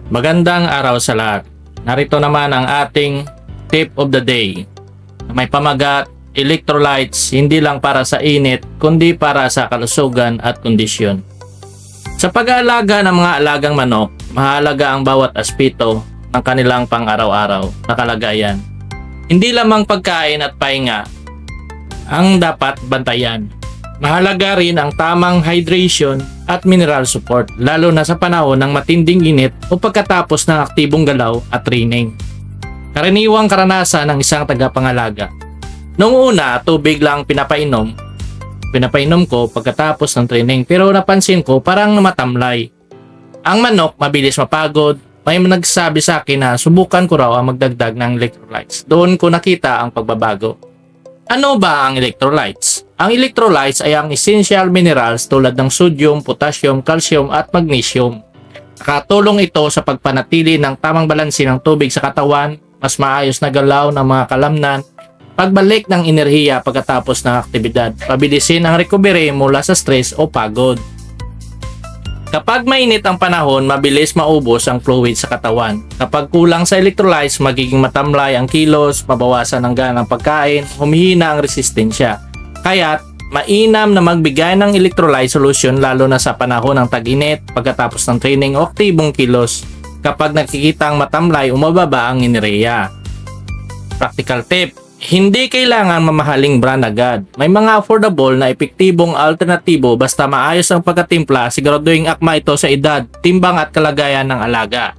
Magandang araw sa lahat. Narito naman ang ating tip of the day. May pamagat, electrolytes hindi lang para sa init kundi para sa kalusugan at kondisyon. Sa pag-aalaga ng mga alagang manok, mahalaga ang bawat aspeto ng kanilang pang-araw-araw na kalagayan. Hindi lamang pagkain at pahinga ang dapat bantayan. Mahalaga rin ang tamang hydration at mineral support lalo na sa panahon ng matinding init o pagkatapos ng aktibong galaw at training. Karaniwang karanasan ng isang tagapangalaga. Noong una, tubig lang pinapainom ko pagkatapos ng training pero napansin ko parang matamlay. Ang manok mabilis mapagod. May nagsabi sa akin na subukan ko raw ang magdagdag ng electrolytes. Doon ko nakita ang pagbabago. Ano ba ang electrolytes? Ang electrolytes ay ang essential minerals tulad ng sodium, potassium, calcium at magnesium. Nakatulong ito sa pagpanatili ng tamang balanse ng tubig sa katawan, mas maayos na galaw ng mga kalamnan, pagbalik ng enerhiya pagkatapos ng aktibidad, pabilisin ang recovery mula sa stress o pagod. Kapag mainit ang panahon, mabilis maubos ang fluid sa katawan. Kapag kulang sa electrolytes, magiging matamlay ang kilos, mabawasan ang gana ng pagkain, humihina ang resistensya. Kaya't, mainam na magbigay ng electrolyte solution lalo na sa panahon ng tag-init, pagkatapos ng training o aktibong kilos. Kapag nakikitang matamlay o mababa ang enerhiya. Practical tip. Hindi kailangan mamahaling brand agad. May mga affordable na epektibong alternatibo basta maayos ang pagkatimpla, siguraduhing akma ito sa edad, timbang at kalagayan ng alaga.